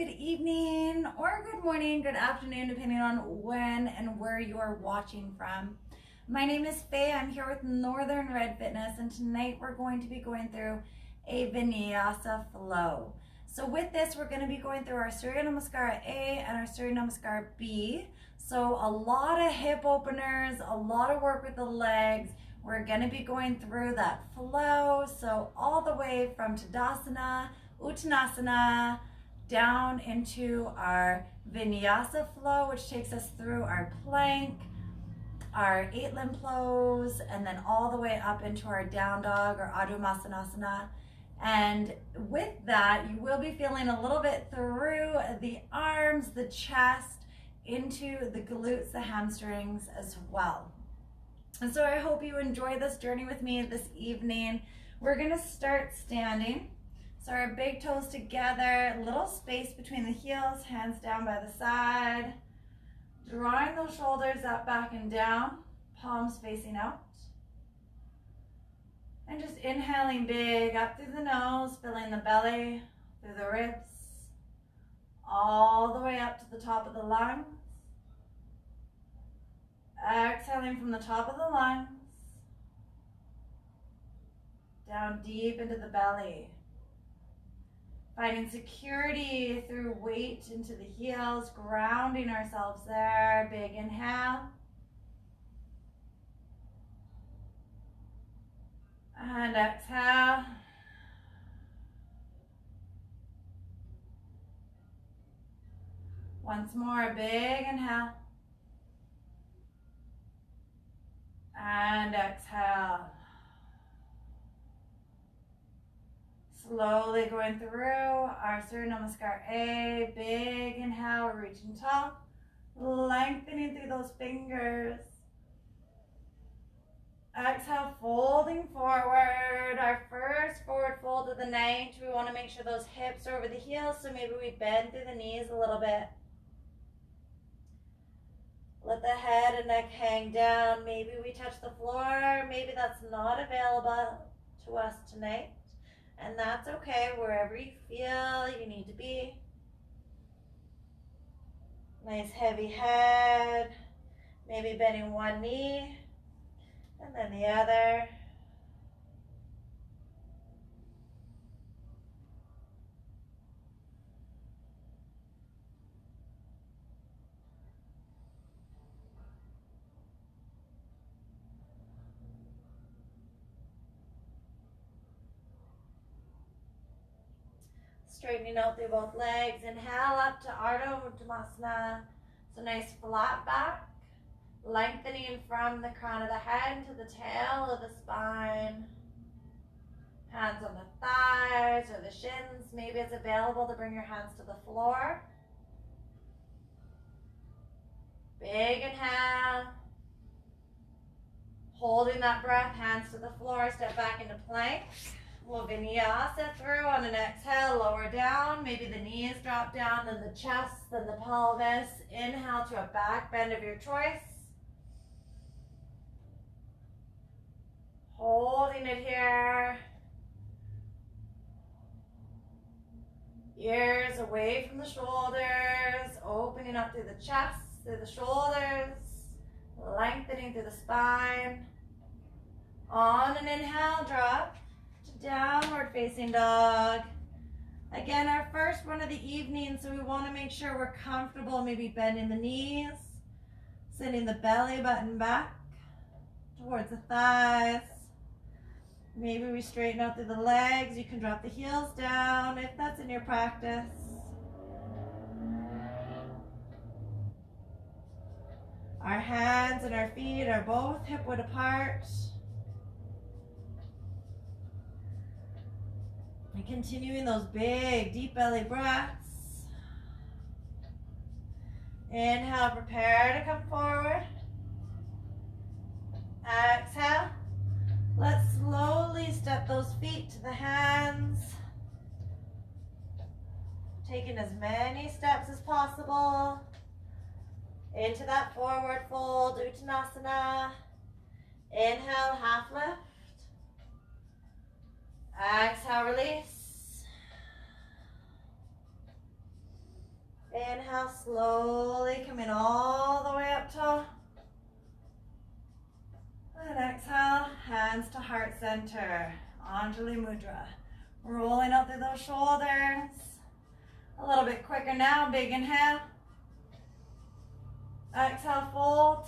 good evening, or good morning, good afternoon, depending on when and where you are watching from. My name is Faye. I'm here with Northern Red Fitness, and tonight we're going to be going through a vinyasa flow. So with this, we're going to be going through our Surya Namaskara A and our Surya Namaskara B. So a lot of hip openers, a lot of work with the legs. We're going to be going through that flow. So all the way from Tadasana, Uttanasana, down into our vinyasa flow, which takes us through our plank, our 8-limb pose, and then all the way up into our down dog or Adho Masanasana. And with that, you will be feeling a little bit through the arms, the chest, into the glutes, the hamstrings as well. And so I hope you enjoy this journey with me this evening. We're gonna start standing. So our big toes together, little space between the heels, hands down by the side. Drawing those shoulders up, back, and down, palms facing out. And just inhaling big up through the nose, filling the belly, through the ribs, all the way up to the top of the lungs. Exhaling from the top of the lungs, down deep into the belly. Finding security through weight into the heels, grounding ourselves there. Big inhale. And exhale. Once more, big inhale. And exhale. Slowly going through our Surya Namaskar A. Big inhale, reaching tall. Lengthening through those fingers. Exhale, folding forward. Our first forward fold of the night. We want to make sure those hips are over the heels, so maybe we bend through the knees a little bit. Let the head and neck hang down. Maybe we touch the floor. Maybe that's not available to us tonight. And that's okay, wherever you feel you need to be. Nice heavy head. Maybe bending one knee and then the other. Straightening out through both legs. Inhale up to Ardha Uttanasana. So nice flat back. Lengthening from the crown of the head to the tail of the spine. Hands on the thighs or the shins. Maybe it's available to bring your hands to the floor. Big inhale. Holding that breath, hands to the floor. Step back into plank. We'll vinyasa through on an exhale, lower down. Maybe the knees drop down, then the chest, then the pelvis. Inhale to a back bend of your choice. Holding it here. Ears away from the shoulders, opening up through the chest, through the shoulders, lengthening through the spine. On an inhale, drop to downward facing dog. Again, our first one of the evening, so we want to make sure we're comfortable, maybe bending the knees, sending the belly button back towards the thighs. Maybe we straighten out through the legs. You can drop the heels down if that's in your practice. Our hands and our feet are both hip width apart. And continuing those big, deep belly breaths. Inhale, prepare to come forward. Exhale. Let's slowly step those feet to the hands. Taking as many steps as possible. Into that forward fold, Uttanasana. Inhale, half lift. Exhale, release. slowly coming all the way up tall. And exhale, hands to heart center, Anjali Mudra. Rolling out through those shoulders. A little bit quicker now, big inhale. Exhale, fold.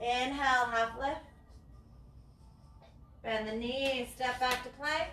Inhale, half lift. Bend the knees, step back to plank.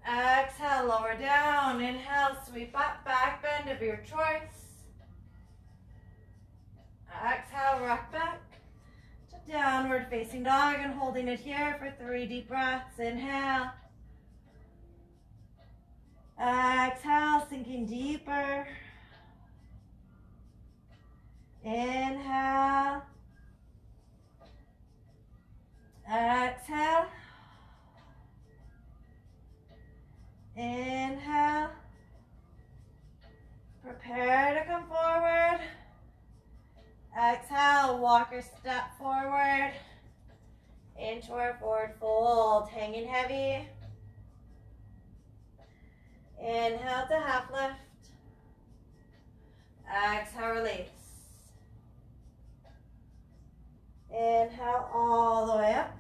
Exhale, lower down. Inhale, sweep up, back bend of your choice. Exhale, rock back to downward facing dog and holding it here for 3 deep breaths. Inhale. Exhale, sinking deeper. Inhale. Exhale. Inhale. Prepare to come forward. Exhale, walk or step forward into our forward fold, hanging heavy. Inhale to half lift. Exhale, release. Inhale all the way up.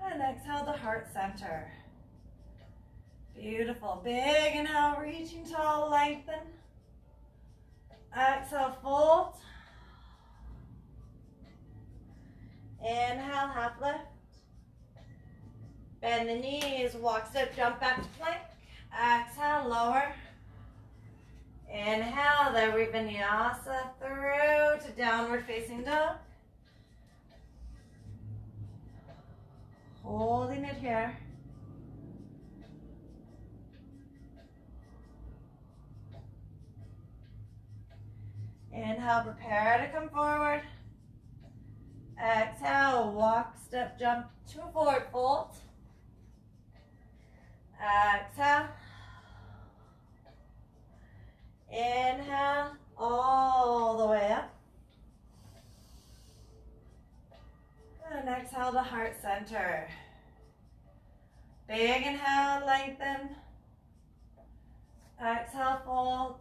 And exhale to heart center. Beautiful. Big inhale, reaching tall, lengthen. Exhale, fold. Inhale, half lift. Bend the knees, walk, step, jump back to plank. Exhale, lower. Inhale, there we vinyasa through to downward facing dog. Holding it here. Inhale, prepare to come forward. Exhale, walk, step, jump to a forward fold. Exhale. Inhale, all the way up. And exhale to heart center. Big inhale, lengthen. Exhale, fold.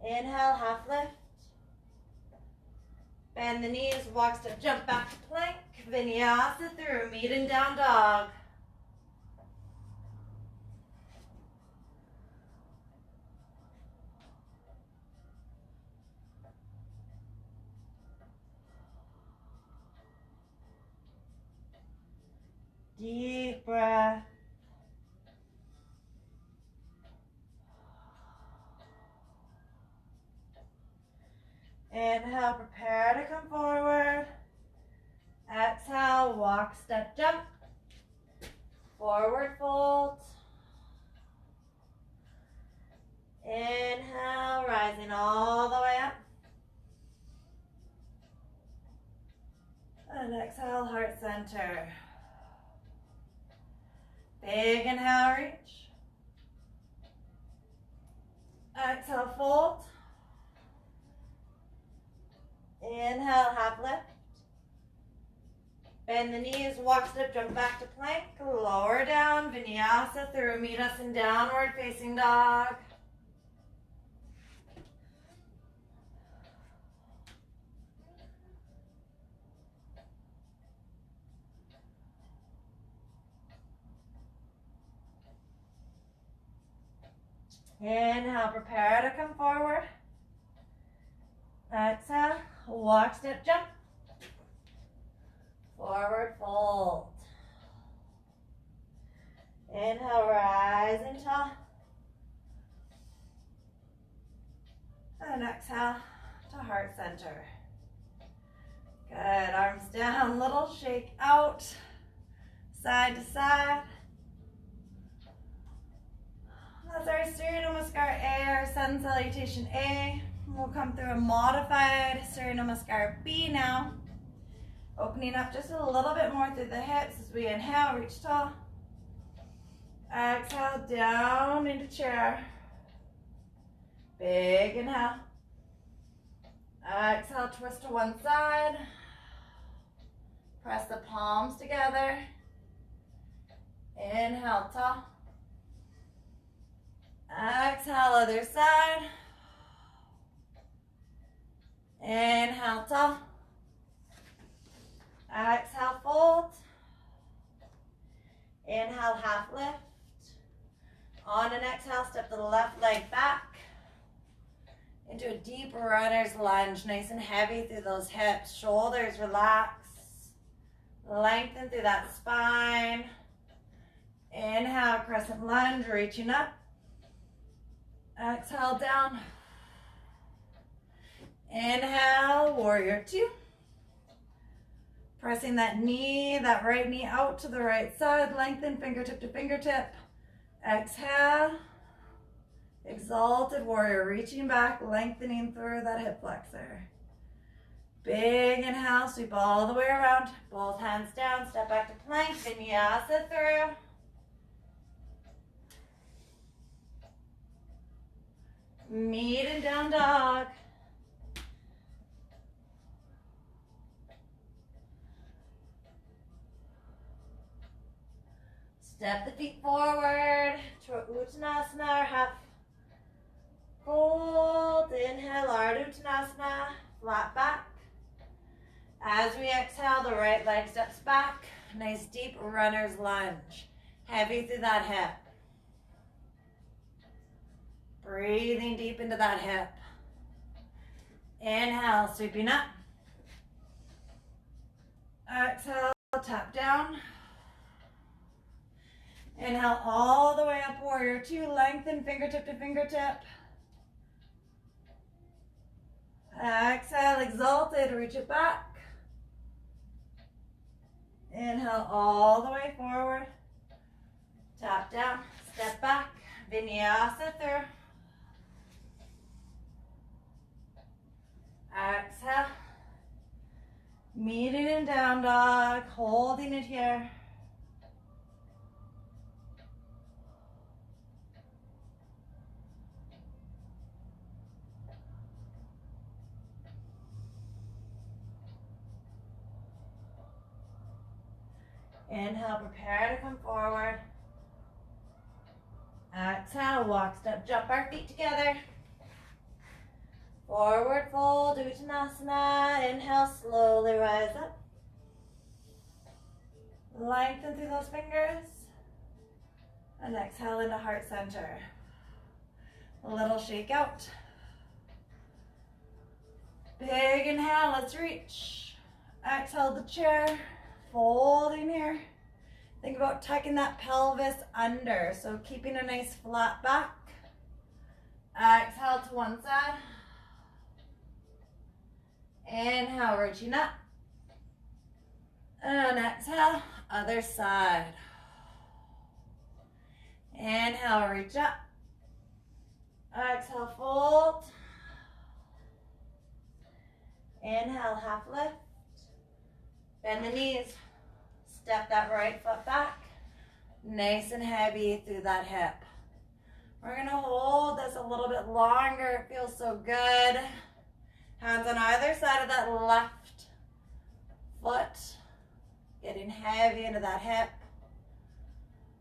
Inhale, half lift. Bend the knees, walk, step, jump back to plank. Vinyasa through, meeting down dog. Deep breath. Inhale, prepare to come forward. Exhale, walk, step, jump. Forward fold. Inhale, rising all the way up. And exhale, heart center. Big inhale, reach. Exhale, fold. Inhale, half lift. Bend the knees, walk, step, jump back to plank. Lower down, vinyasa through, meet us in downward facing dog. Inhale, prepare to come forward. Exhale, walk, step, jump. Forward fold. Inhale, rise and tall. And exhale to heart center. Good, arms down, little shake out, side to side. That's our Surya Namaskar A, our Sun Salutation A. We'll come through a modified Surya Namaskar B now. Opening up just a little bit more through the hips as we inhale, reach tall. Exhale, down into chair. Big inhale. Exhale, twist to one side. Press the palms together. Inhale, tall. Exhale, other side. Inhale, tall. Exhale, fold. Inhale, half lift. On an exhale, step the left leg back into a deep runner's lunge, nice and heavy through those hips. Shoulders relax. Lengthen through that spine. Inhale, crescent lunge, reaching up. Exhale, down. Inhale, warrior two. Pressing that knee, that right knee out to the right side. Lengthen fingertip to fingertip. Exhale. Exalted warrior, reaching back, lengthening through that hip flexor. Big inhale, sweep all the way around. Both hands down, step back to plank, vinyasa through. Meet in down dog. Step the feet forward to Uttanasana or half fold. Inhale, Ardha Uttanasana, flat back. As we exhale, the right leg steps back. Nice deep runner's lunge. Heavy through that hip. Breathing deep into that hip. Inhale, sweeping up. Exhale, tap down. Inhale all the way up, warrior two. Lengthen fingertip to fingertip. Exhale, exalted, reach it back. Inhale all the way forward. Tap down, step back, vinyasa through. Exhale. Meeting in down dog, holding it here. Inhale, prepare to come forward. Exhale, walk, step, jump our feet together. Forward fold, Uttanasana. Inhale, slowly rise up. Lengthen through those fingers. And exhale into heart center. A little shake out. Big inhale, let's reach. Exhale the chair. Folding here. Think about tucking that pelvis under. So keeping a nice flat back. Exhale to one side. Inhale, reaching up. And exhale, other side. Inhale, reach up. Exhale, fold. Inhale, half lift. Bend the knees. Step that right foot back. Nice and heavy through that hip. We're going to hold this a little bit longer. It feels so good. Hands on either side of that left foot. Getting heavy into that hip.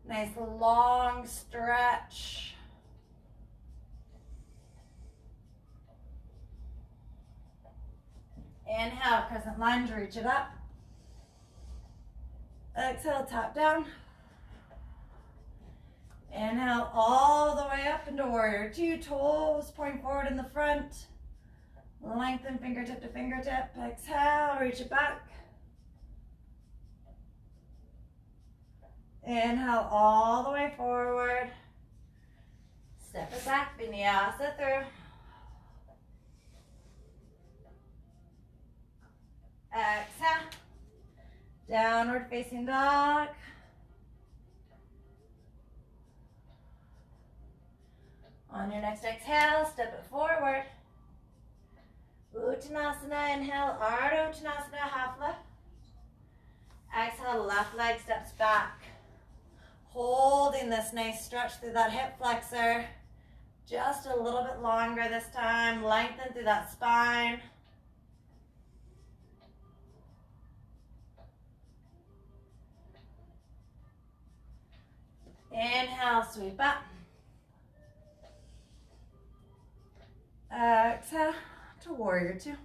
Nice long stretch. Inhale, crescent lunge, reach it up. Exhale, tap down. Inhale all the way up into warrior two. Toes point forward in the front. Lengthen fingertip to fingertip. Exhale, reach it back. Inhale all the way forward. Step it back, vinyasa through. Exhale. Downward facing dog. On your next exhale, step it forward. Uttanasana, inhale, Ardha Uttanasana, half lift. Exhale, left leg steps back. Holding this nice stretch through that hip flexor. Just a little bit longer this time. Lengthen through that spine. sweep up. Exhale to warrior two.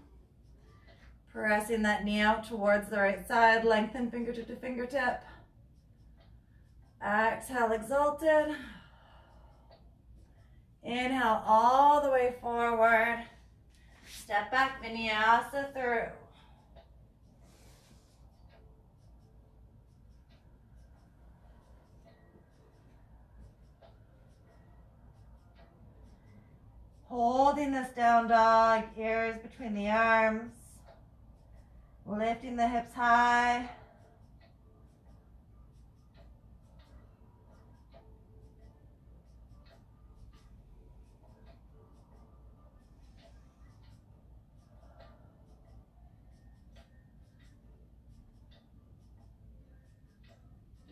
Pressing that knee out towards the right side, lengthen fingertip to fingertip. Exhale, exalted. Inhale all the way forward. Step back, vinyasa through. Holding this down dog, ears between the arms. Lifting the hips high.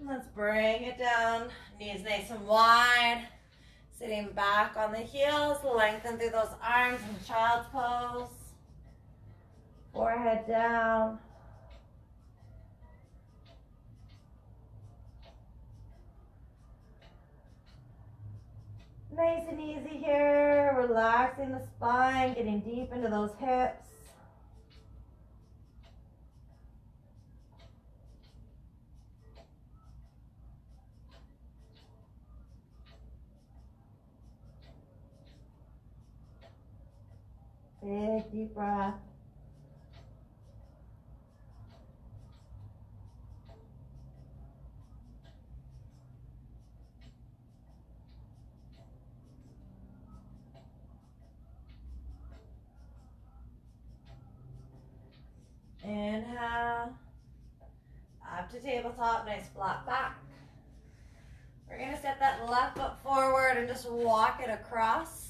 Let's bring it down, knees nice and wide. Sitting back on the heels, lengthen through those arms in child's pose. Forehead down. Nice and easy here, relaxing the spine, getting deep into those hips. Big deep breath. Inhale, up to tabletop, nice flat back. We're going to step that left foot forward and just walk it across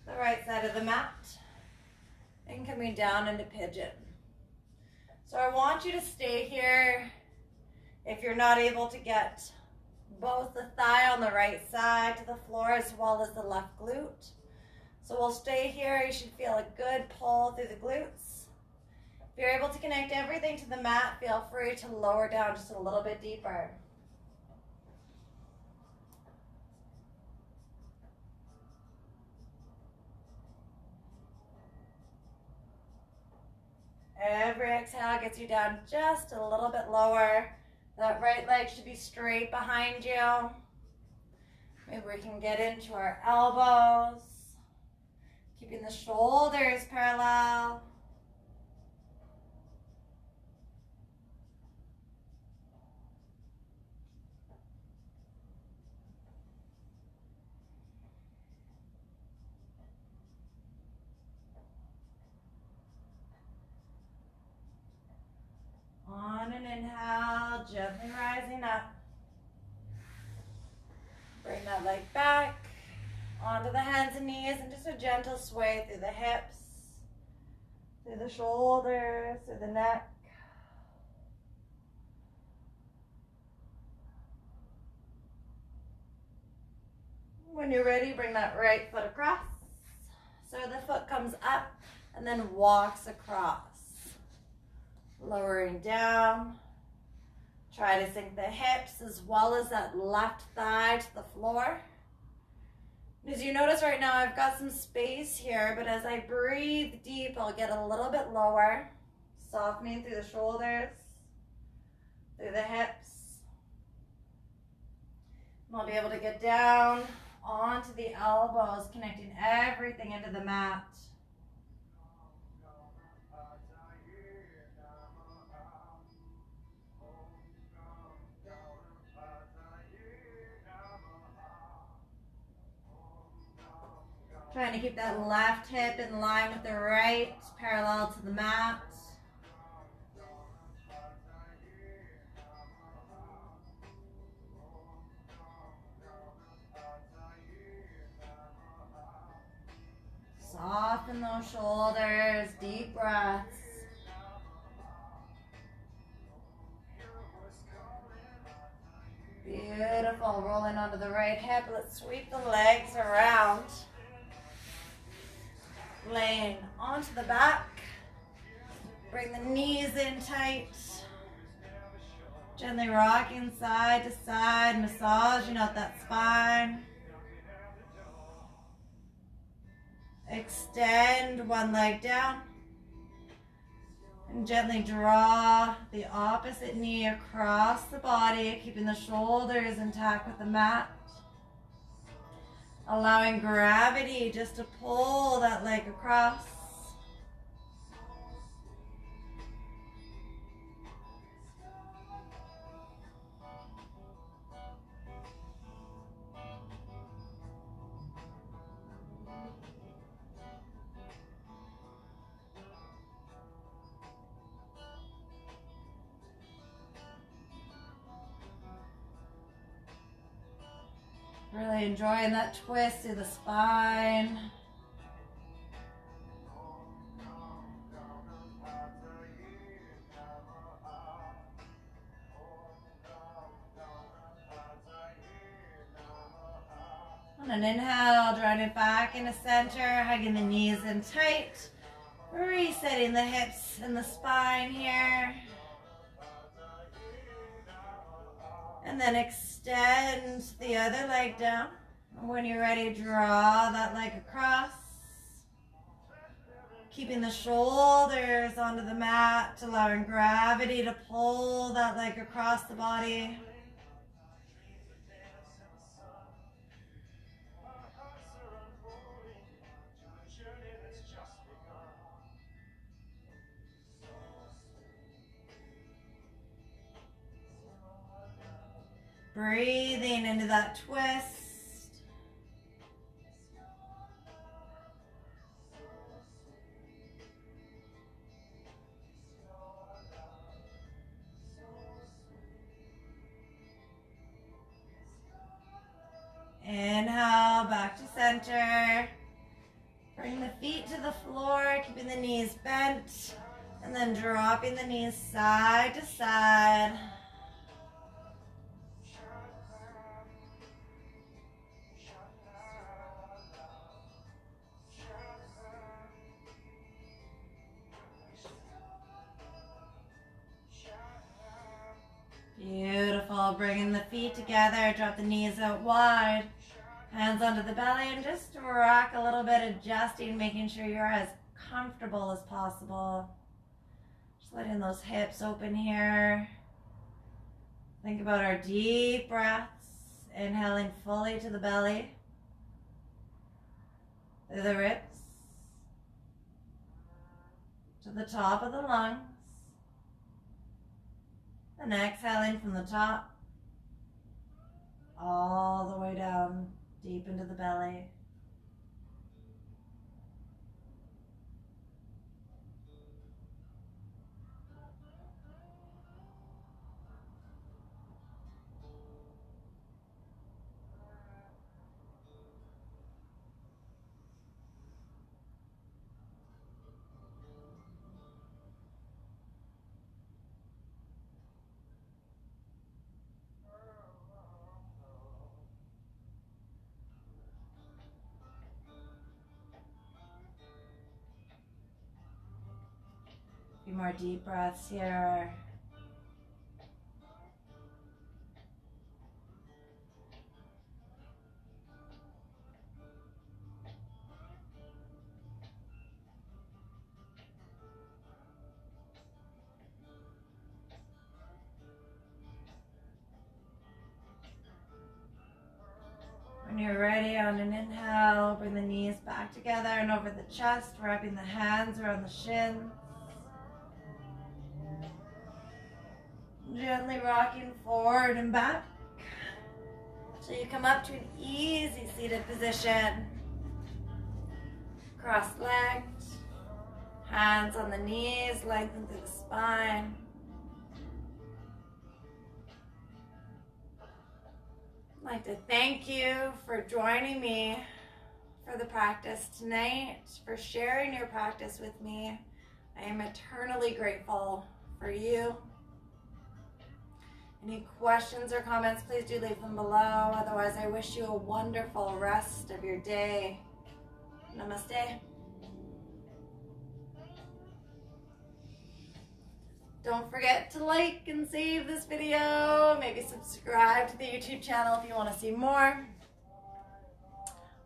the right side of the mat and coming down into pigeon. So I want you to stay here. If you're not able to get both the thigh on the right side to the floor as well as the left glute. So we'll stay here. You should feel a good pull through the glutes. If you're able to connect everything to the mat, feel free to lower down just a little bit deeper. Every exhale gets you down just a little bit lower. That right leg should be straight behind you. Maybe we can get into our elbows. Keeping the shoulders parallel. On an inhale, gently rising up. Bring that leg back onto the hands and knees and just a gentle sway through the hips, through the shoulders, through the neck. When you're ready, bring that right foot across. So the foot comes up and then walks across. Lowering down. Try to sink the hips as well as that left thigh to the floor. As you notice right now, I've got some space here, but as I breathe deep, I'll get a little bit lower, softening through the shoulders, through the hips. And I'll be able to get down onto the elbows, connecting everything into the mat. Trying to keep that left hip in line with the right, parallel to the mat. Soften those shoulders, deep breaths. Beautiful, rolling onto the right hip. Let's sweep the legs around. Laying onto the back. Bring the knees in tight. Gently rocking side to side, massaging out that spine. Extend one leg down. And gently draw the opposite knee across the body, keeping the shoulders intact with the mat. Allowing gravity just to pull that leg across. Really enjoying that twist through the spine. On an inhale, drawing it back into center, hugging the knees in tight. Resetting the hips and the spine here. And then extend the other leg down. When you're ready, draw that leg across. Keeping the shoulders onto the mat, allowing gravity to pull that leg across the body. Breathing into that twist. Inhale, back to center. Bring the feet to the floor, keeping the knees bent, and then dropping the knees side to side. Beautiful. Bringing the feet together, drop the knees out wide. Hands onto the belly and just rock a little bit, adjusting, making sure you're as comfortable as possible. Just letting those hips open here. Think about our deep breaths. Inhaling fully to the belly. Through the ribs. To the top of the lungs. And exhaling from the top. All the way down. Deep into the belly. A few more deep breaths here. When you're ready, on an inhale, bring the knees back together and over the chest, wrapping the hands around the shins. Gently rocking forward and back. So you come up to an easy seated position. Cross-legged. Hands on the knees, lengthen through the spine. I'd like to thank you for joining me for the practice tonight, for sharing your practice with me. I am eternally grateful for you. Any questions or comments, please do leave them below. Otherwise, I wish you a wonderful rest of your day. Namaste. Don't forget to like and save this video. Maybe subscribe to the YouTube channel if you want to see more.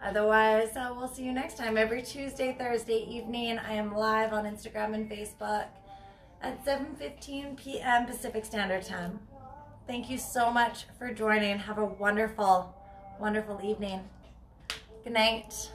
Otherwise, we'll see you next time. Every Tuesday, Thursday evening, I am live on Instagram and Facebook at 7:15 p.m. Pacific Standard Time. Thank you so much for joining. Have a wonderful, wonderful evening. Good night.